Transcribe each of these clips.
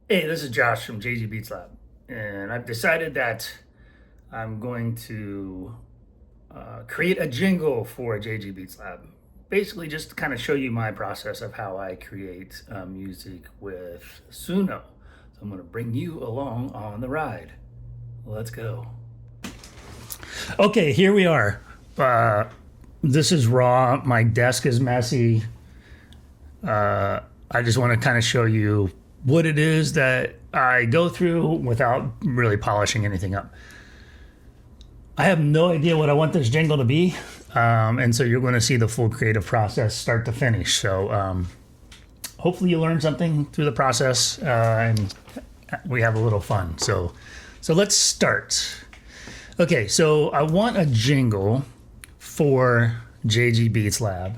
Hey, this is Josh from JG BeatsLab, and I've decided that I'm going to create a jingle for JG BeatsLab. Basically, just to kind of show you my process of how I create music with Suno. So I'm going to bring you along on the ride. Let's go. Okay, here we are. This is raw. My desk is messy. I just want to kind of show you what it is that I go through without really polishing anything up. I have no idea what I want this jingle to be, and so you're going to see the full creative process start to finish. So hopefully you learn something through the process, and we have a little fun. So let's start. Okay, so I want a jingle for JG BeatsLab.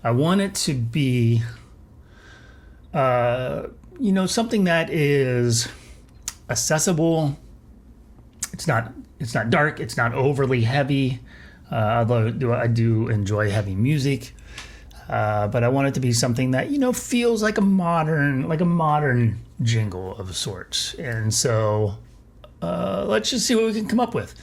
I want it to be something that is accessible. It's not dark. It's not overly heavy. Although I do enjoy heavy music, but I want it to be something that feels like a modern jingle of sorts. And so let's just see what we can come up with.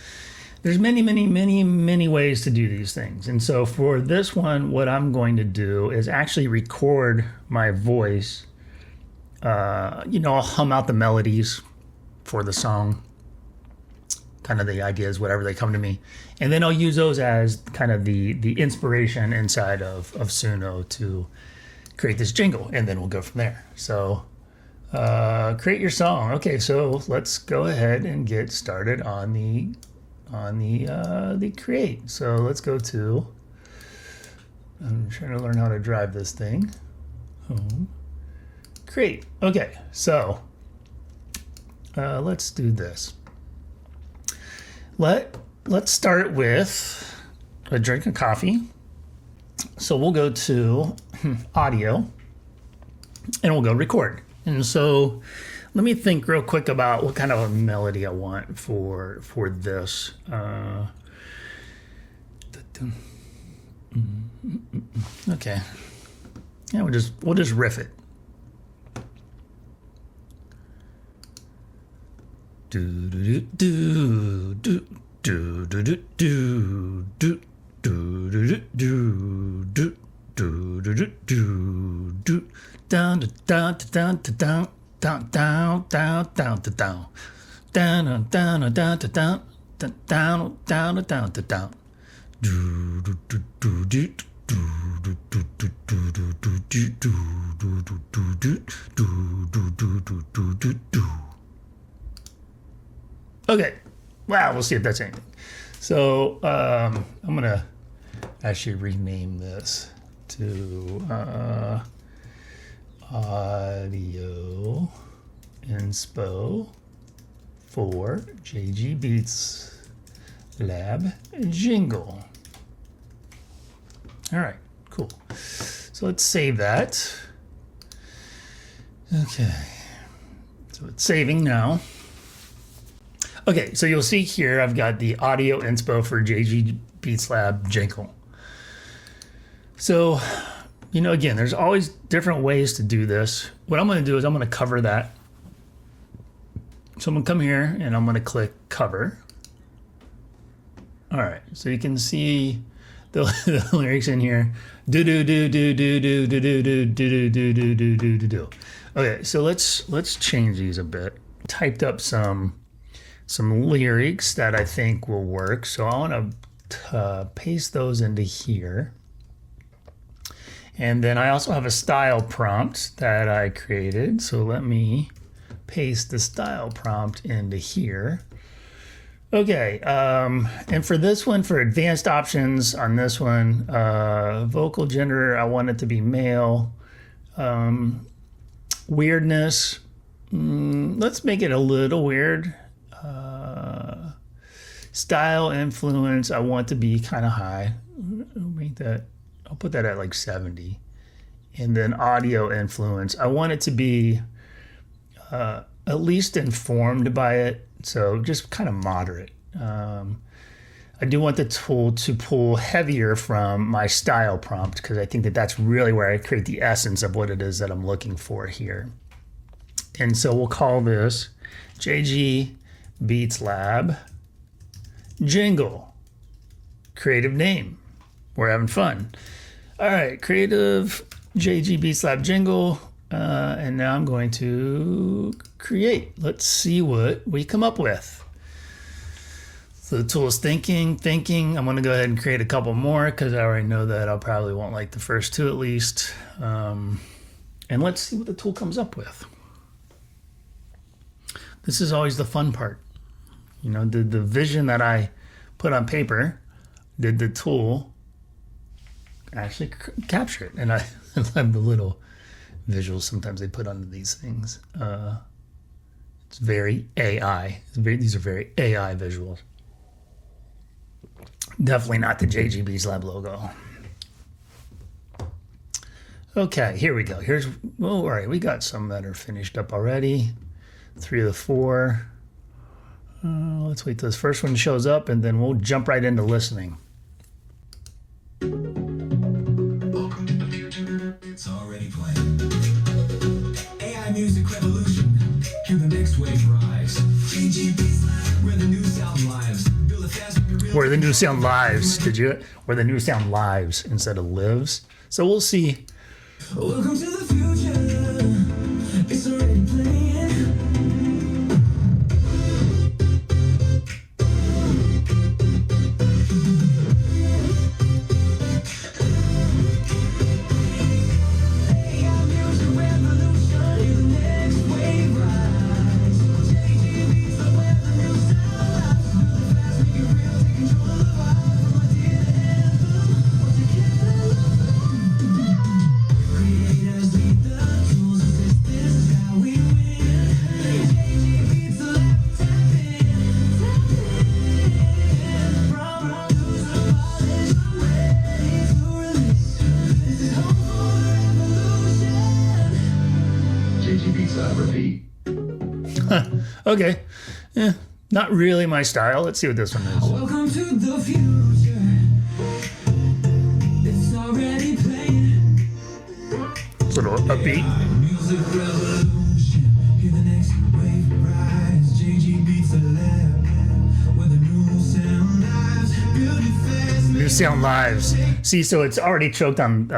There's many ways to do these things. And so for this one, what I'm going to do is actually record my voice. I'll hum out the melodies for the song, kind of the ideas, whatever they come to me. And then I'll use those as kind of the inspiration inside of Suno to create this jingle. And then we'll go from there. So create your song. Okay, so let's go ahead and get started on the create. So let's go to, I'm trying to learn how to drive this thing. Home. Create. Okay, so let's do this. Let's start with a drink of coffee. So we'll go to audio and we'll go record. And so let me think real quick about what kind of a melody I want for this. Okay. Yeah, we'll just riff it. Do do do do do do do do do do do do do do do do down down down down down down down down down down down down down down down down down down do do do do do do do do do do. Okay, wow, we'll see if that's anything. So I'm gonna actually rename this to audio inspo for JG Beats Lab jingle. All right, cool. So let's save that. Okay, so it's saving now. Okay, so you'll see here I've got the audio inspo for JG BeatsLab jingle. So, again, there's always different ways to do this. What I'm going to do is I'm going to cover that. So I'm going to come here and I'm going to click cover. All right, so you can see the lyrics in here. Do do do do do do do do do do do do do do do do. Okay, so let's change these a bit. Typed up some lyrics that I think will work. So I want to paste those into here. And then I also have a style prompt that I created. So let me paste the style prompt into here. Okay, and for this one, for advanced options on this one, vocal gender, I want it to be male. Weirdness, let's make it a little weird. Style influence, I want to be kind of high. I'll put that at like 70. And then audio influence, I want it to be at least informed by it. So just kind of moderate. I do want the tool to pull heavier from my style prompt because I think that that's really where I create the essence of what it is that I'm looking for here. And so we'll call this JG BeatsLab jingle. Creative name. We're having fun. All right, creative JG BeatsLab jingle. And now I'm going to create. Let's see what we come up with. So the tool is thinking. I'm going to go ahead and create a couple more because I already know that I probably won't like the first two at least. And let's see what the tool comes up with. This is always the fun part. You know, did the vision that I put on paper, did the tool actually capture it? And I love the little visuals sometimes they put onto these things. It's very AI. These are very AI visuals. Definitely not the JG BeatsLab logo. Okay, here we go. All right, we got some that are finished up already. 3 of the 4. Let's wait till this first one shows up, and then we'll jump right into listening. Welcome to the future. It's already playing. AI music revolution. Hear the next wave rise. JG BeatsLab, where the new sound lives. Build a fast real. Where the new sound lives. Where the new sound lives instead of lives. So we'll see. Welcome to the future. It's already playing. Okay. Not really my style. Let's see what this one is. Welcome to the future. It's already playing. It's a little upbeat. Music revolution. Hear the next wave rise. JG BeatsLab, where the new sound lives. Build it fast. New sound lives. See, so it's already choked on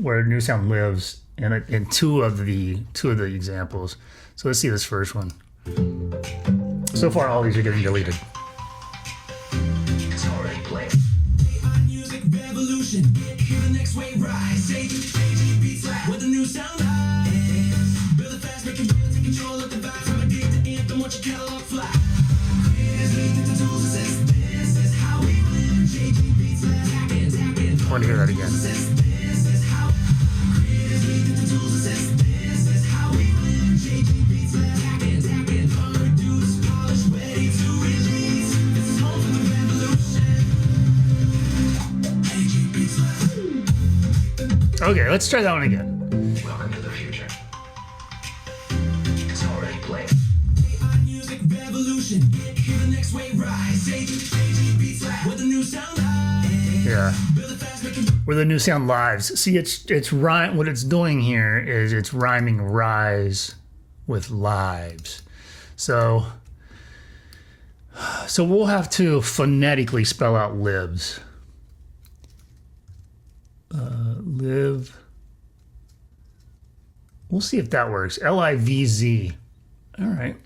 where new sound lives in two of the examples. So let's see this first one. So far, all these are getting deleted. It's already playing. AI music revolution. Hear the next wave rise. JG BeatsLab, where the new sound lives. Build it fast, make it real, take control of the vibe. Propagate the anthem, watch your catalog fly. Creators lead to the tools, assist. This is how we live. JG BeatsLab, tap in. I want to hear that again. This is how creators lead to the tools, assist. This is how we live. JG BeatsLab, tap in. Produce, polish, ready to release. This is home for the revolution. JG BeatsLab. Okay, let's try that one again. Welcome to the future. It's already playing. AI music revolution. Hear the next wave rise. JG BeatsLab, where the new sound lives. Yeah. Build it fast, make it. Where the new sound lives. See, it's rhyme. What it's doing here is it's rhyming rise with lives. So we'll have to phonetically spell out lives. Live. We'll see if that works. LIVZ. All right.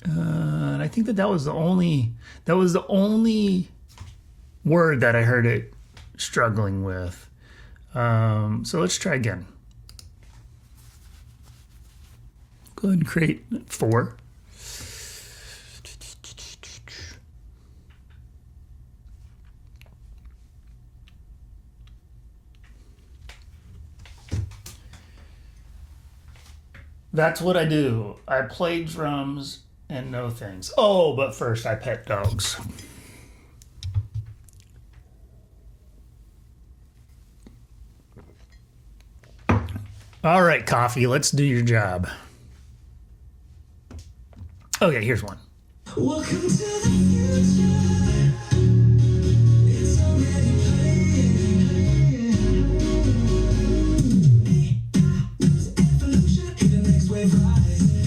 And I think that was the only word that I heard it struggling with. So let's try again. Go ahead and create 4. That's what I do. I play drums and know things. Oh, but first I pet dogs. All right, Coffee, let's do your job. Okay, here's one. Welcome to the future. It's already playing. Evolution. Hear the next wave rise.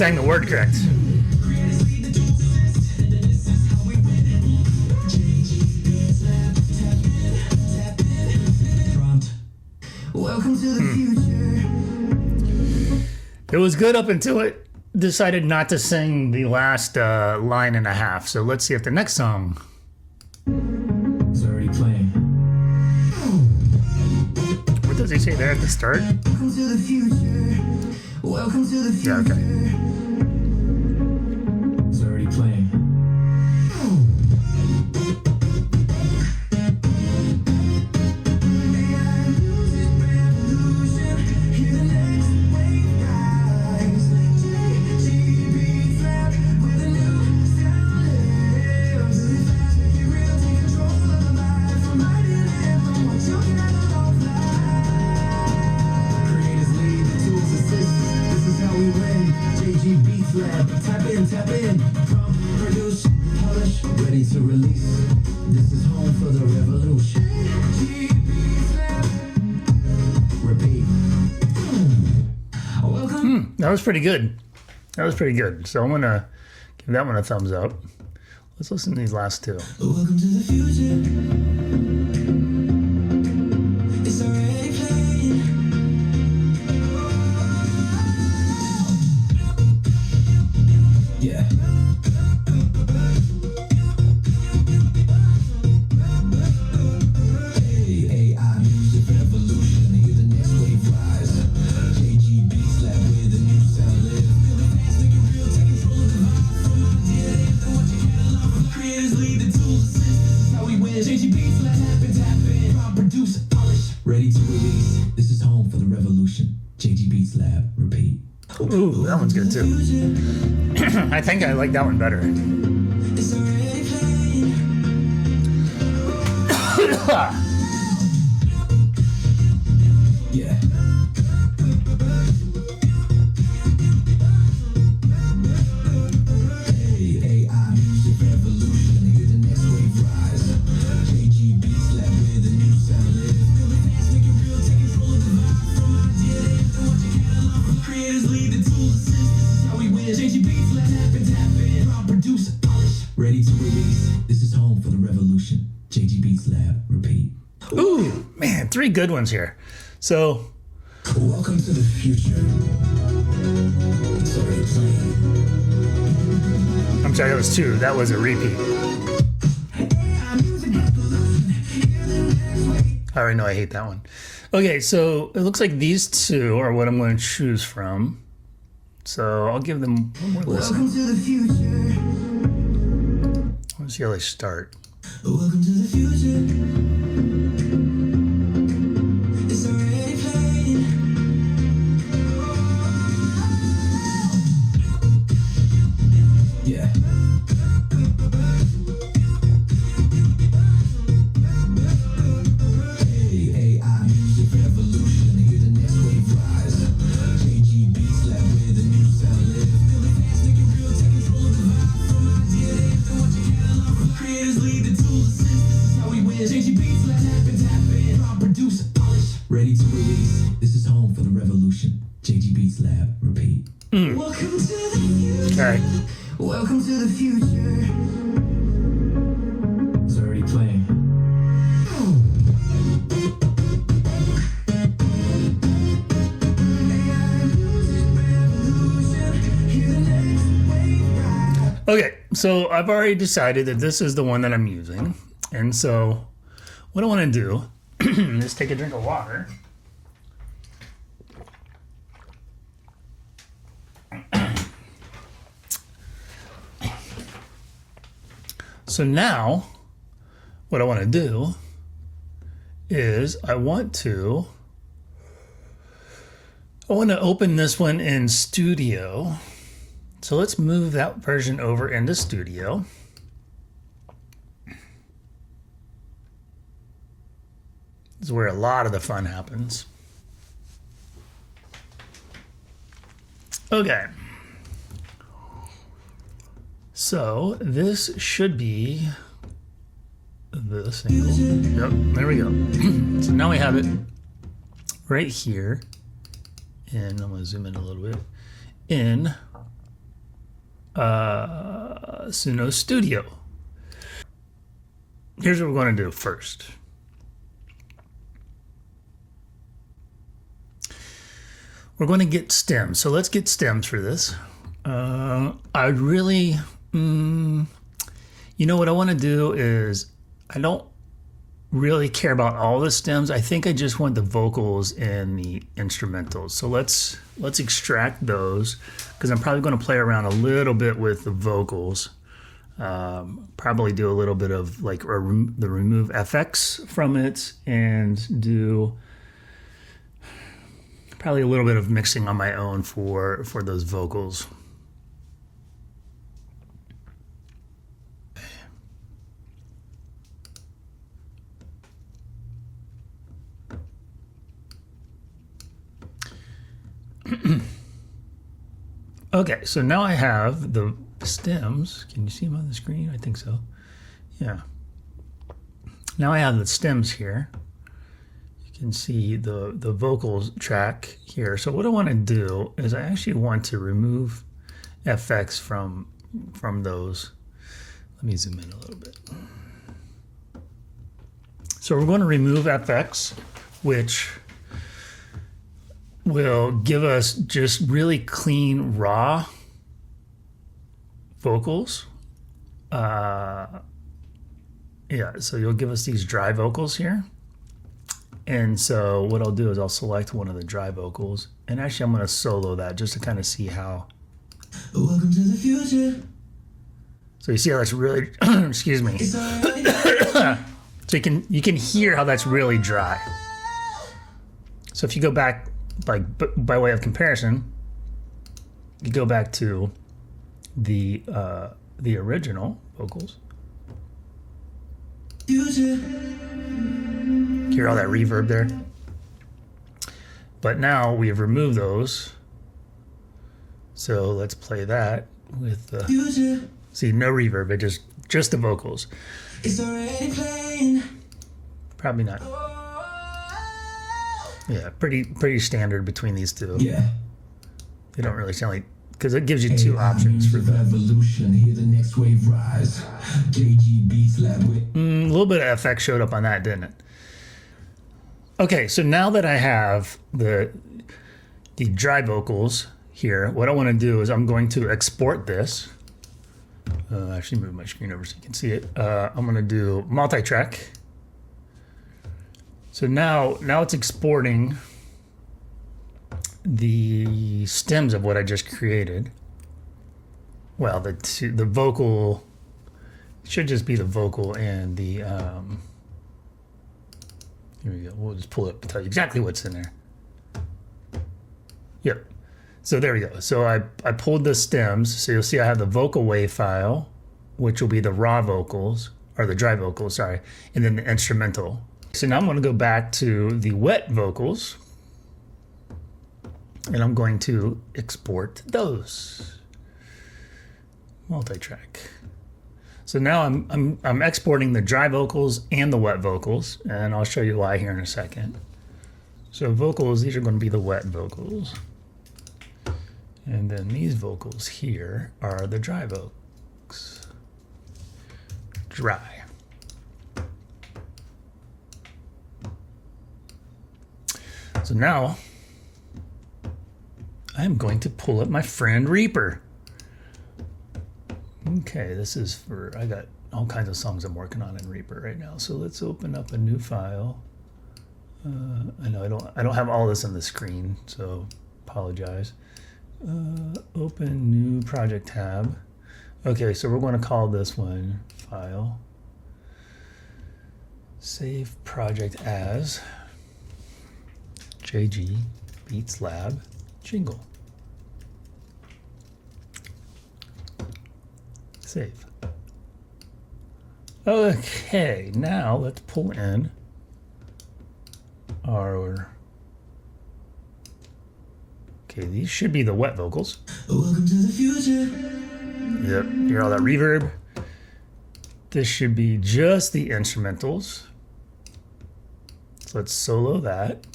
sang the word correct. Creators lead the tools assist. This is how we win. JG BeatsLab. Tap in. Prompt. Welcome to the future. It was good up until it decided not to sing the last line and a half. So let's see if the next song. It's already playing. What does he say there at the start? Welcome to the future. Welcome to the future. Yeah, okay. It's already playing. JG BeatsLab, tap in, prompt, produce, polish, ready to release. This is home for the revolution. JG BeatsLab, repeat. Welcome. That was pretty good. That was pretty good. So I'm gonna give that one a thumbs up. Let's listen to these last two. Welcome to the future. It's already playing. Yeah. Hey, AI music revolution. Hear the next wave rise. JG BeatsLab with a new sound live. Feeling fast, make it real, take control of the vibe. From idea to anthem, watch your catalog. Creators lead the tools assist. This is how we win. JG BeatsLab, tap in. Prompt, produce, polish, ready to release. This is home for the revolution. JG BeatsLab, repeat. Ooh, that one's good too. I think I like that one better. It's already playing. Yeah. Hey, AI music revolution. Hear the next wave rise. JG BeatsLab with a new sound live. Feeling fast, make it real, take control of the vibe. From idea to anthem, watch your catalog. Creators lead the tools assist. This is how we win. JG BeatsLab, tap in. Prompt, produce, polish, ready to release. This is home for the revolution. JG BeatsLab, repeat. Ooh, man, 3 good ones here. So Welcome to the future. It's already playing. I'm sorry, that was 2. That was a repeat. I already know I hate that one. Okay, so it looks like these 2 are what I'm going to choose from. So I'll give them one more listen. Welcome to the future. Let's see how they start. Welcome to the future. It's already playing. Yeah. Hey, AI music revolution. Hear the next wave rise. JG BeatsLab with a new sound live. Feeling fast, make it real, take control of the vibe. From idea to anthem, watch your catalog. Creators lead the tools assist. This is how we win. JG BeatsLab, tap in. Prompt, produce, polish, ready to release. This is home for the revolution. JG BeatsLab, repeat. Welcome to the future. All right. Welcome to the future. It's already playing. Okay, so I've already decided that this is the one that I'm using. And so what I want to do is take a drink of water. So now what I want to do is I want to open this one in Studio. So let's move that version over into Studio. This is where a lot of the fun happens. Okay. So this should be the single. Yep, there we go. So now we have it right here. And I'm going to zoom in a little bit. In Suno Studio. Here's what we're going to do first. We're going to get stems. So let's get stems for this. I'd really, you know what I want to do is, I don't really care about all the stems. I think I just want the vocals and the instrumentals. So let's extract those, because I'm probably going to play around a little bit with the vocals. Probably do a little bit of like the remove FX from it, and do probably a little bit of mixing on my own for those vocals. Okay, so now I have the stems. Can you see them on the screen? I think so. Yeah. Now I have the stems here. You can see the vocals track here. So what I want to do is I actually want to remove FX from those. Let me zoom in a little bit. So we're going to remove FX, which will give us just really clean, raw vocals. Yeah, so you'll give us these dry vocals here. And so what I'll do is I'll select one of the dry vocals, and actually I'm going to solo that just to kind of see how. Welcome to the future. So you see how that's really, excuse me. So you can hear how that's really dry. So if you go back, like by way of comparison, you go back to the original vocals. Hear all that reverb there? But now we have removed those. So let's play that with the, see, no reverb, it just the vocals. It's already playing. Probably not. Yeah, pretty standard between these two. Yeah. They don't really sound like, because it gives you two options for the revolution. Hear the next wave rise. JG BeatsLab with a little bit of FX showed up on that, didn't it? Okay, so now that I have the dry vocals here, what I want to do is I'm going to export this. Actually move my screen over so you can see it. I'm going to do multi-track. So now it's exporting the stems of what I just created. Well, the vocal should just be the vocal and the here we go. We'll just pull it up and tell you exactly what's in there. Yep. So there we go. So I pulled the stems. So you'll see I have the vocal wave file, which will be the raw vocals, or the dry vocals, sorry, and then the instrumental. So now I'm going to go back to the wet vocals, and I'm going to export those. Multi-track. So now I'm exporting the dry vocals and the wet vocals, and I'll show you why here in a second. So vocals, these are going to be the wet vocals. And then these vocals here are the dry vocals. Dry. So now I'm going to pull up my friend Reaper. Okay, this is for, I got all kinds of songs I'm working on in Reaper right now. So let's open up a new file. I know I don't have all this on the screen, so apologize. Open new project tab. Okay, so we're going to call this one file. Save project as JG BeatsLab jingle. Save. Okay, now let's pull in our. Okay, these should be the wet vocals. welcome to the future. Yep, hear all that reverb. This should be just the instrumentals. So let's solo that.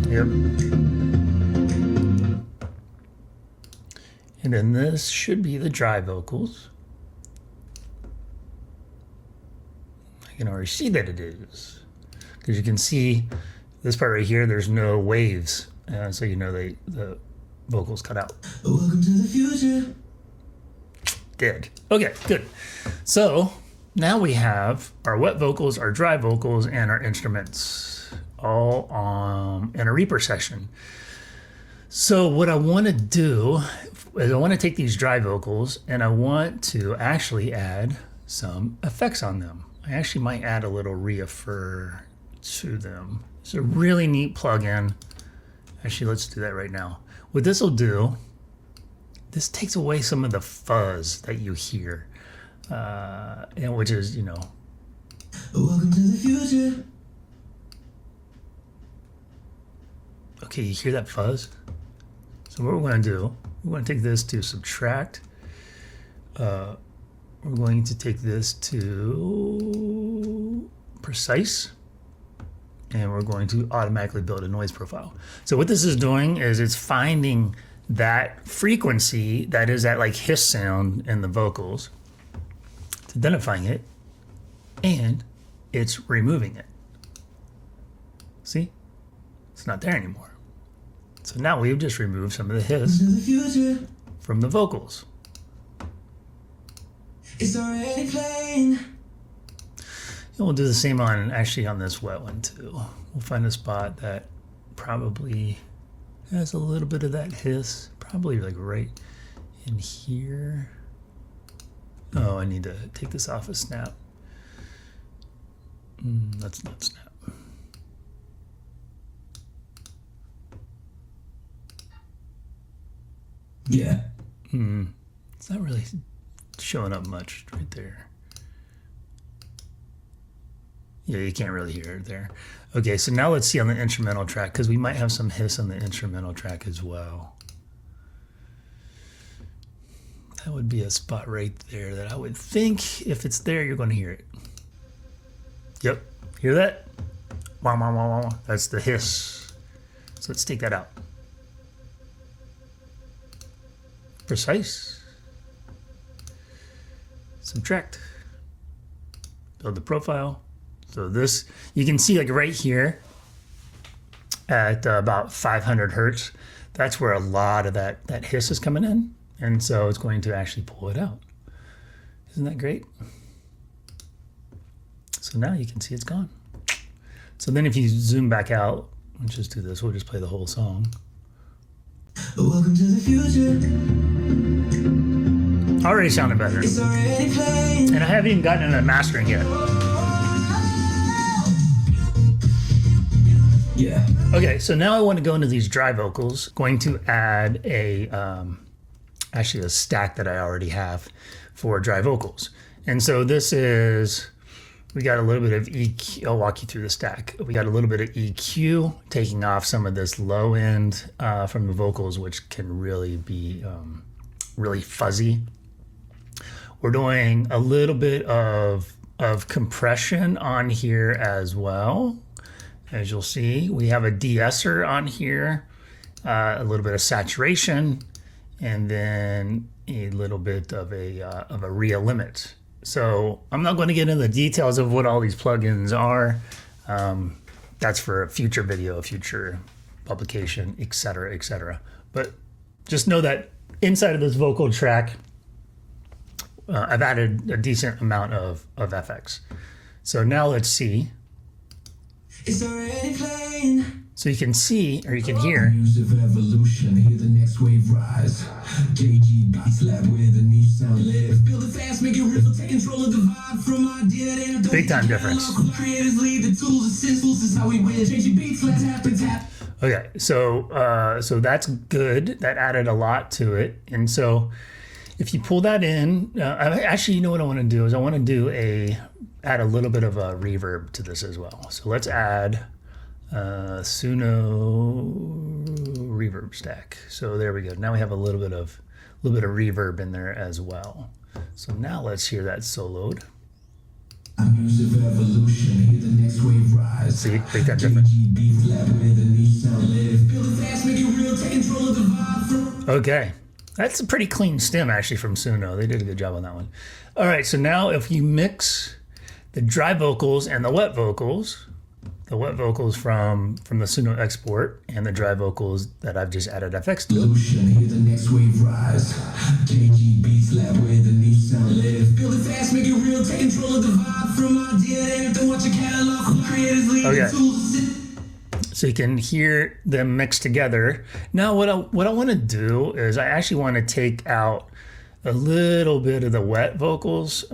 Yep. And then this should be the dry vocals. I can already see that it is. Because you can see this part right here, there's no waves. So you know the vocals cut out. Welcome to the future. Did. Okay, good. So now we have our wet vocals, our dry vocals, and our instruments all in a Reaper session. So what I want to do is I want to take these dry vocals and I want to actually add some effects on them. I actually might add a little refer to them. It's a really neat plugin. Actually, let's do that right now. What this will do, this takes away some of the fuzz that you hear, and which is, you know. Welcome to the future. Okay, you hear that fuzz? So what we're going to do, we're going to take this to subtract. We're going to take this to precise. And we're going to automatically build a noise profile. So what this is doing is it's finding that frequency that is that like hiss sound in the vocals. It's identifying it, and it's removing it. See? It's not there anymore. So now we've just removed some of the hiss from the vocals. It's already playing. And we'll do the same on this wet one too. We'll find a spot that probably has a little bit of that hiss, probably like right in here. Oh, I need to take this off of snap. That's not snap. Yeah. It's not really showing up much right there. Yeah, you can't really hear it there. Okay, so now let's see on the instrumental track, because we might have some hiss on the instrumental track as well. That would be a spot right there that I would think if it's there, you're going to hear it. Yep, hear that? Wah, wah, wah, wah. That's the hiss. So let's take that out. Precise. Subtract. Build the profile. So this, you can see like right here at about 500 hertz, that's where a lot of that hiss is coming in. And so it's going to actually pull it out. Isn't that great? So now you can see it's gone. So then if you zoom back out, let's just do this. We'll just play the whole song. Welcome to the future. Already sounded better. It's already playing. And I haven't even gotten into mastering yet. Yeah. Okay, so now I want to go into these dry vocals. Going to add actually a stack that I already have for dry vocals. And so this is, we got a little bit of EQ. I'll walk you through the stack. We got a little bit of EQ, taking off some of this low end from the vocals, which can really be really fuzzy. We're doing a little bit of compression on here as well. As you'll see, we have a de-esser on here, a little bit of saturation, and then a little bit of a real-limit. So I'm not going to get into the details of what all these plugins are. That's for a future video, a future publication, etc., etc. But just know that inside of this vocal track, I've added a decent amount of FX. So now let's see. It's already playing. So you can see, or you can hear. Music evolution, hear the next wave rise. JG BeatsLab, where the new sound lives. Build it fast, make it real, take control of the vibe from idea to big time difference. Creators lead the tools, essentials is how we win. JG BeatsLab, tap and tap. Okay, so that's good. That added a lot to it, and so if you pull that in, actually, you know what I want to do is I want to add a little bit of a reverb to this as well. So let's add Suno reverb stack. So there we go. Now we have a little bit of reverb in there as well. So now let's hear that soloed. Music evolution, hear the next wave rise. See, big that difference. JG BeatsLab, where the new sound lives. Build it fast, make it real, take control of the vibe from. Okay, That's a pretty clean stem actually from Suno. They did a good job on that one. All right, so now if you mix the dry vocals and the wet vocals from the Suno export and the dry vocals that I've just added FX to. Solution, hear the next wave rise. JG BeatsLab, where the new sound live. Build it fast, make it real, take control of the vibe from idea to anthem. Watch your catalog, creators lead the tools. So you can hear them mixed together. Now what I want to do is I actually want to take out a little bit of the wet vocals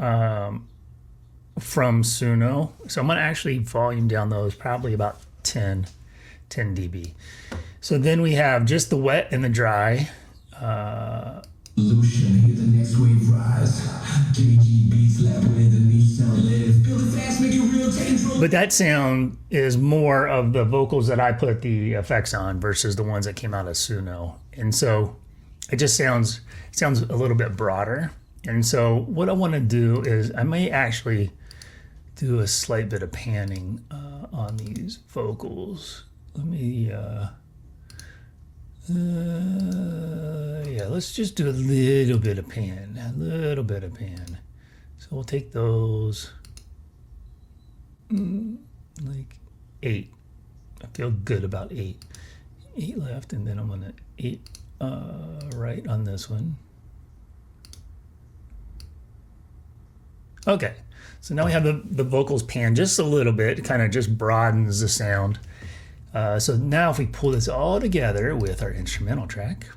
from Suno. So I'm going to actually volume down those probably about 10 dB. So then we have just the wet and the dry. Solution, hear the next wave rise. JG BeatsLab, where the new sound live. Build it fast, make it real, take control. But that sound is more of the vocals that I put the effects on versus the ones that came out of Suno. And so it just sounds a little bit broader. And so what I want to do is I may actually do a slight bit of panning on these vocals. Let me, let's just do a little bit of pan, So we'll take those, like 8. I feel good about 8. 8 left, and then I'm gonna 8 right on this one. Okay, so now we have the vocals pan just a little bit. It kind of just broadens the sound. So now if we pull this all together with our instrumental track.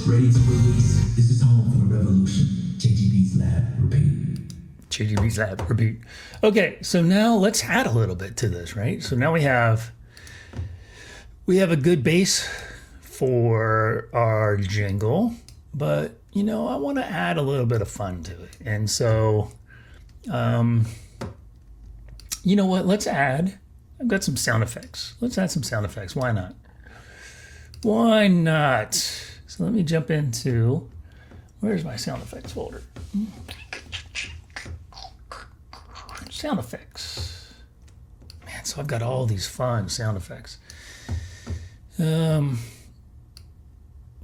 Ready to release. This is home for the revolution. JG BeatsLab, repeat. JG BeatsLab, repeat. Okay, so now let's add a little bit to this, right? So now we have a good base for our jingle, but I want to add a little bit of fun to it. And so, you know what? I've got some sound effects. Let's add some sound effects. Why not? Why not? So let me jump into, where's my sound effects folder? Sound effects. Man, so I've got all these fun sound effects. So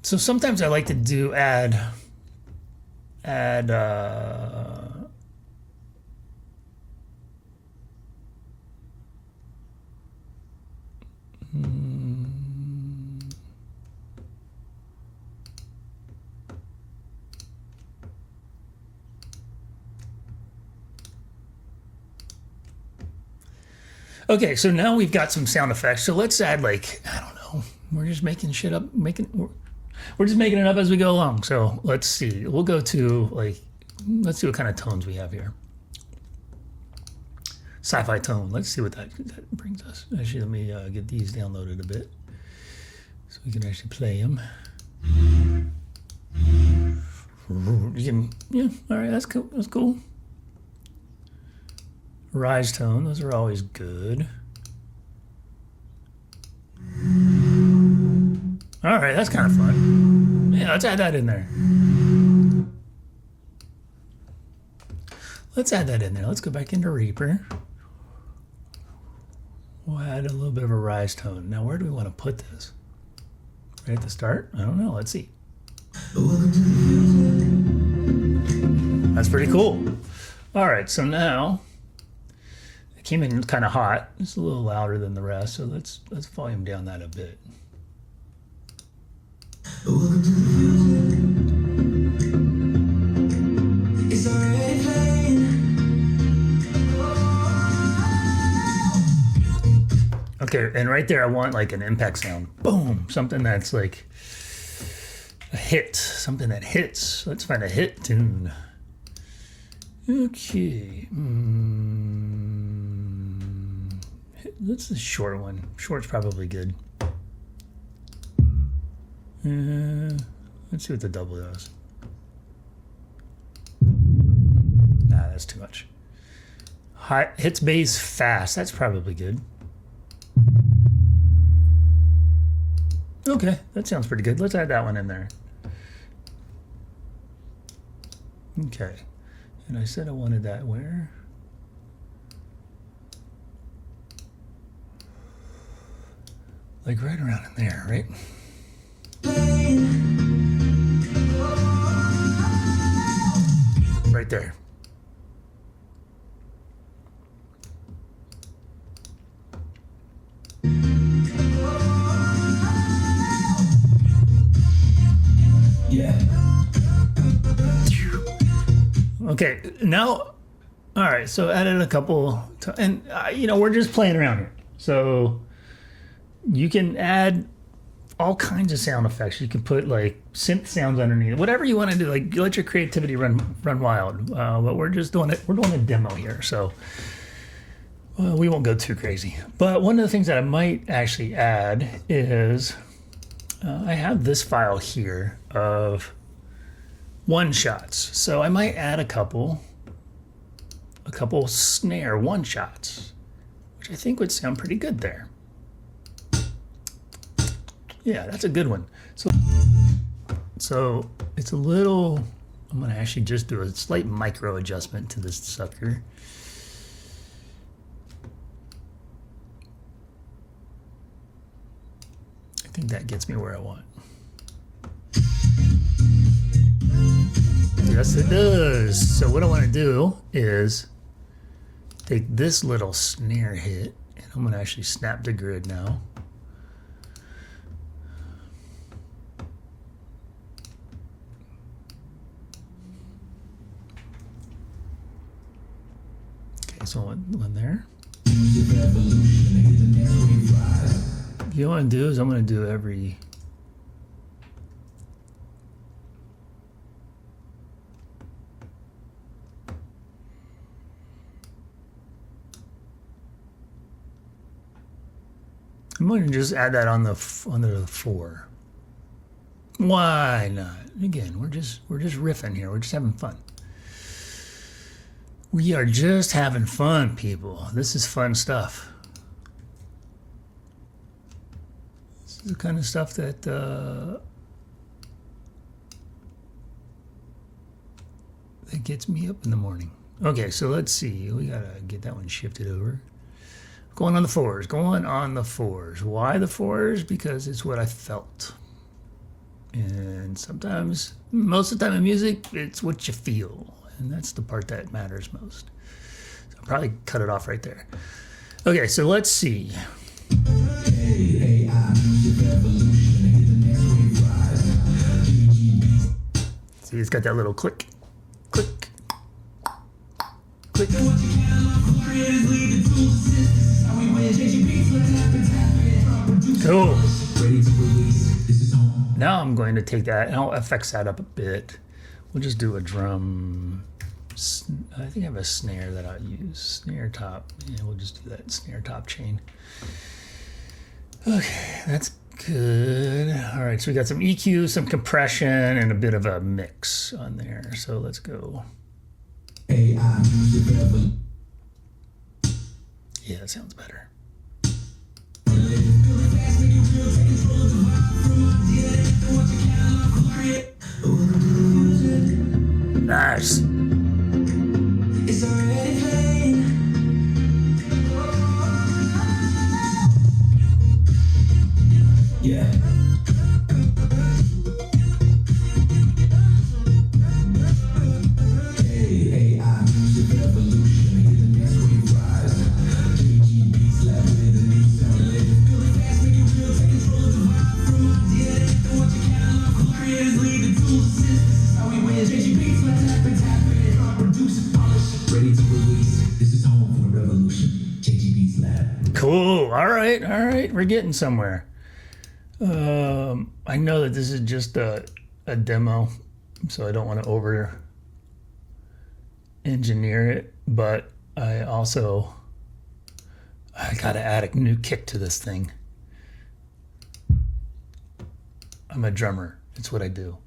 sometimes I like to do add Okay, so now we've got some sound effects. So let's add, like, I don't know. We're just making shit up, we're just making it up as we go along. So let's see. We'll go to, like, let's see what kind of tones we have here. Sci-fi tone. Let's see what that brings us. Actually, let me get these downloaded a bit so we can actually play them. Yeah, all right, that's cool. That's cool. Rise tone, those are always good. All right, that's kind of fun. Yeah, let's add that in there. Let's add that in there. Let's go back into Reaper. We'll add a little bit of a rise tone. Now, where do we want to put this? Right at the start? I don't know. Let's see. That's pretty cool. All right, so now it came in kind of hot. It's a little louder than the rest, so let's volume down that a bit. It's already playing. Okay, and right there I want like an impact sound. Boom! Something that's like a hit. Something that hits. Let's find a hit tune. Okay. That's the short one. Short's probably good. Let's see what the double does. Nah, that's too much. High, hits bass fast. That's probably good. Okay, that sounds pretty good. Let's add that one in there. Okay, and I said I wanted that where? Like right around in there, right? Right there. Yeah. Okay, now, all right, so added a couple, and you know, we're just playing around here. So you can add all kinds of sound effects. You can put like synth sounds underneath, whatever you want to do. Like let your creativity run wild. But we're just doing it. We're doing a demo here, so we won't go too crazy. But one of the things that I might actually add is I have this file here of one shots. So I might add a couple snare one shots, which I think would sound pretty good there. Yeah, that's a good one. So it's a little, I'm gonna actually just do a slight micro adjustment to this sucker. I think that gets me where I want. Yes, it does. So what I want to do is take this little snare hit, and I'm going to actually snap to grid now. Okay, so one there. What you want to do is I'm going to do every... I'm going to just add that on the under the 4. Why not? Again, we're just riffing here. We're just having fun. We are just having fun, people. This is fun stuff. This is the kind of stuff that that gets me up in the morning. Okay, so let's see. We gotta get that one shifted over. Going on the 4s, going on the 4s. Why the 4s? Because it's what I felt. And sometimes, most of the time in music, it's what you feel. And that's the part that matters most. So I'll probably cut it off right there. Okay, so let's see. See, it's got that little click, click, click. Cool. Now I'm going to take that and I'll FX that up a bit. We'll just do a drum. I think I have a snare that I'll use. Snare top. Yeah, we'll just do that snare top chain. Okay, that's good. All right, so we got some EQ, some compression, and a bit of a mix on there. So let's go. Yeah, that sounds better. Nice. Yeah. AI music revolution, hear the next wave rise. JG BeatsLab with a new sound. Let it feel it fast, make it real, take control of the vibe from idea to what you catalog. Creators lead the tools assist. This is how we win. JG BeatsLab, tap it, produce it, polish it, ready to release. This is home for the revolution. JG BeatsLab. Cool. All right. We're getting somewhere. I know that this is just a demo, so I don't want to over engineer it, but I gotta add a new kick to this thing. I'm a drummer. It's what I do.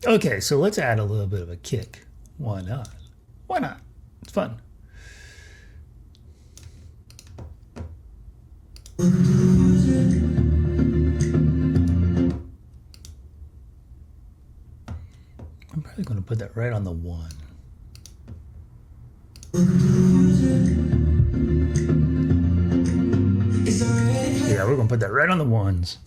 Okay, so let's add a little bit of a kick. Why not? Why not? It's fun. I'm probably going to put that right on the 1. Yeah, we're going to put that right on the 1s.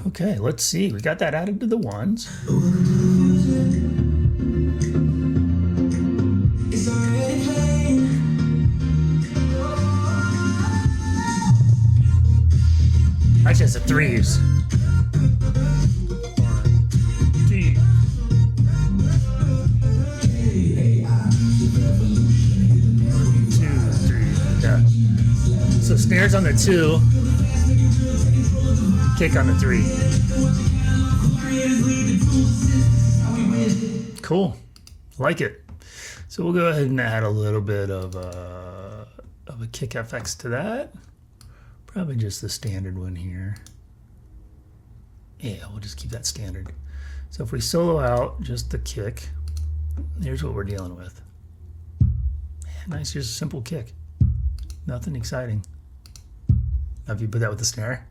Okay, let's see. We got that added to the 1s. Actually, it's the 3s. 1, 2. Yeah. So snares on the 2. Kick on the 3. Cool. Like it. So we'll go ahead and add a little bit of a kick FX to that. Probably just the standard one here. Yeah, we'll just keep that standard. So if we solo out just the kick, here's what we're dealing with. Nice, just a simple kick. Nothing exciting. Now if you put that with the snare.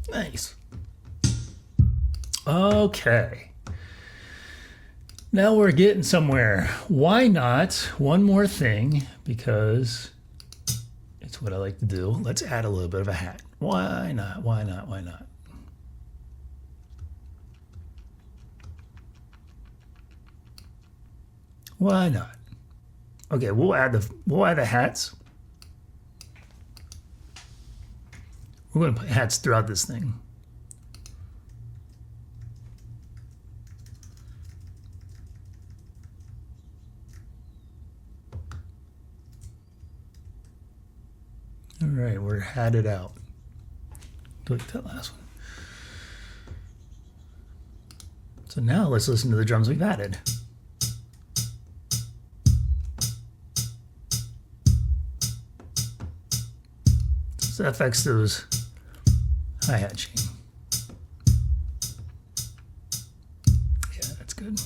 Nice. Okay. Now we're getting somewhere. Why not one more thing? Because it's what I like to do. Let's add a little bit of a hat. Why not? Why not? Why not? Why not? Okay, we'll add the hats. We're going to put hats throughout this thing. All right, we're hatted out. Delete that last one. So now let's listen to the drums we've added. So that affects those hi-hat chain. Yeah, that's good.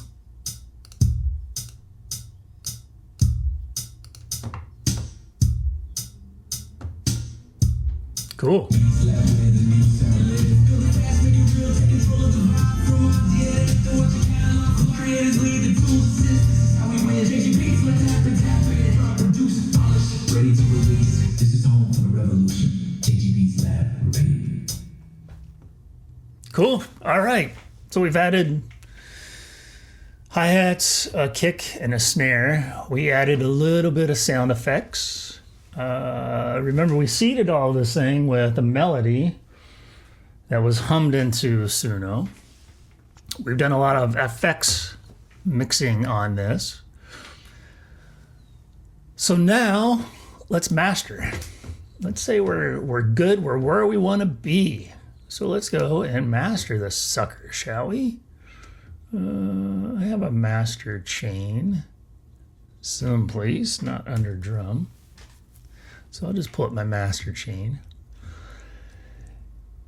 Cool. Ready to release. This is home for the revolution. JG BeatsLab, ready. Cool. All right. So we've added hi-hats, a kick, and a snare. We added a little bit of sound effects. Remember, we seeded all this thing with a melody that was hummed into Suno. We've done a lot of FX mixing on this. So now let's master. Let's say we're good. We're where we want to be. So let's go and master this sucker, shall we? I have a master chain someplace, not under drum. So I'll just pull up my master chain.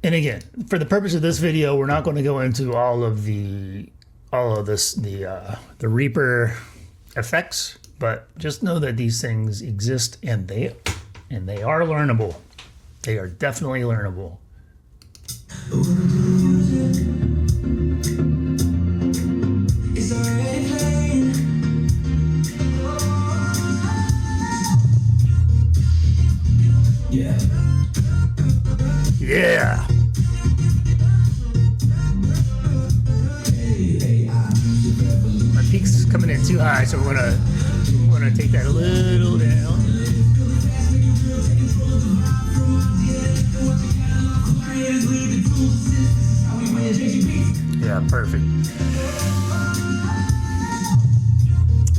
And again, for the purpose of this video, we're not going to go into all of the Reaper effects, but just know that these things exist and they are learnable. They are definitely learnable. Yeah. Yeah. My peak's coming in too high, so we're gonna take that a little down. Yeah, perfect.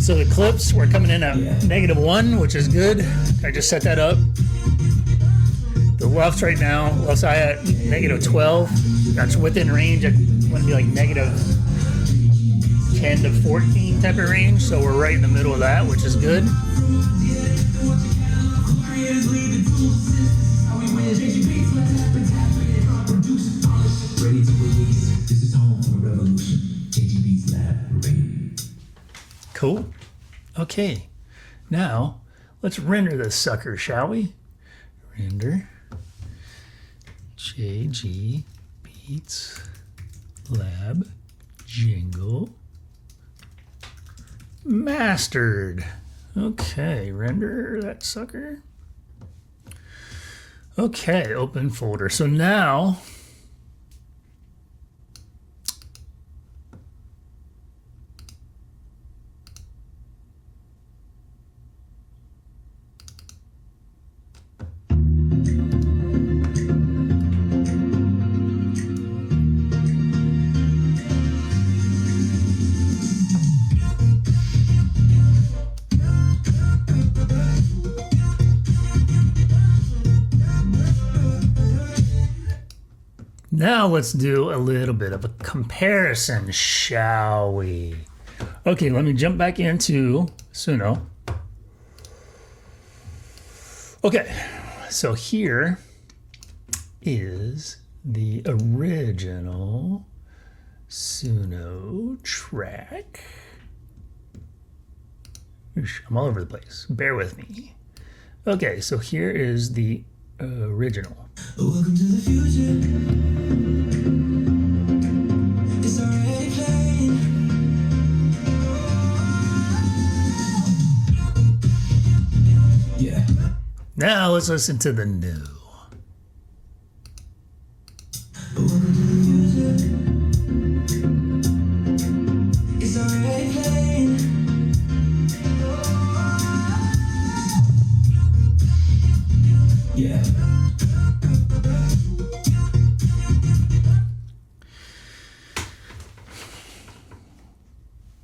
So the clips, we're coming in at -1, which is good. I just set that up. The LUFS right now, LUFS I at -12. That's within range. It wouldn't be like -10 to 14 type of range. So we're right in the middle of that, which is good. Cool. Okay. Now, let's render this sucker, shall we? Render. JG BeatsLab jingle mastered. Okay, render that sucker. Okay, open folder. So now let's do a little bit of a comparison, shall we? Okay, let me jump back into Suno. Okay, so here is the original Suno track. Oosh, I'm all over the place. Bear with me. Okay, so here is the original. Welcome to the future. It's already playing. Yeah. Now let's listen to the new. Welcome to the future. It's already playing. Yeah.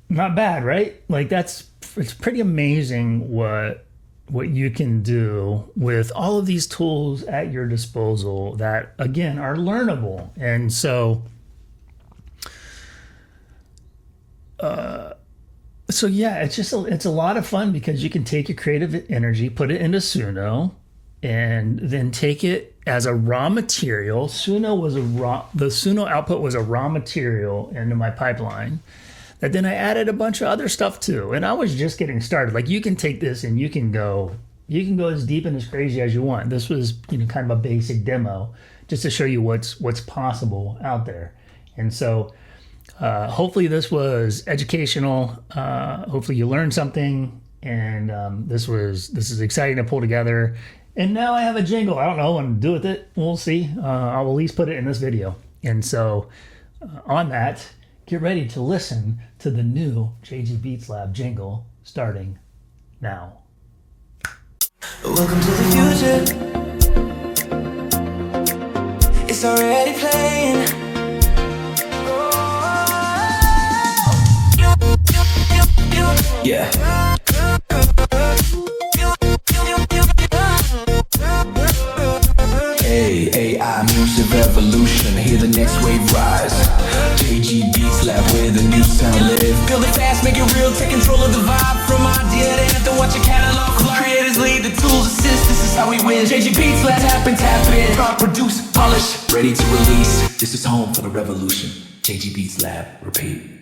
Not bad, right? Like it's pretty amazing what you can do with all of these tools at your disposal that again are learnable. And so yeah, it's a lot of fun because you can take your creative energy, put it into Suno, and then take it as a raw material. The Suno output was a raw material into my pipeline that then I added a bunch of other stuff to. And I was just getting started. Like you can take this and you can go as deep and as crazy as you want. This was, kind of a basic demo just to show you what's possible out there. And so hopefully this was educational. Hopefully you learned something, and this is exciting to pull together. And now I have a jingle. I don't know what to do with it. We'll see. I'll at least put it in this video. And so on that, get ready to listen to the new JG BeatsLab jingle starting now. Welcome to the future. It's already playing. Yeah. AI music revolution, hear the next wave rise. JG BeatsLab where the new sound live. Feel the fast, make it real, take control of the vibe. From idea to anthem, watch your catalog. Creators lead, the tools assist, this is how we win. JG BeatsLab, tap in, produce, polish, ready to release. This is home for the revolution. JG BeatsLab, repeat.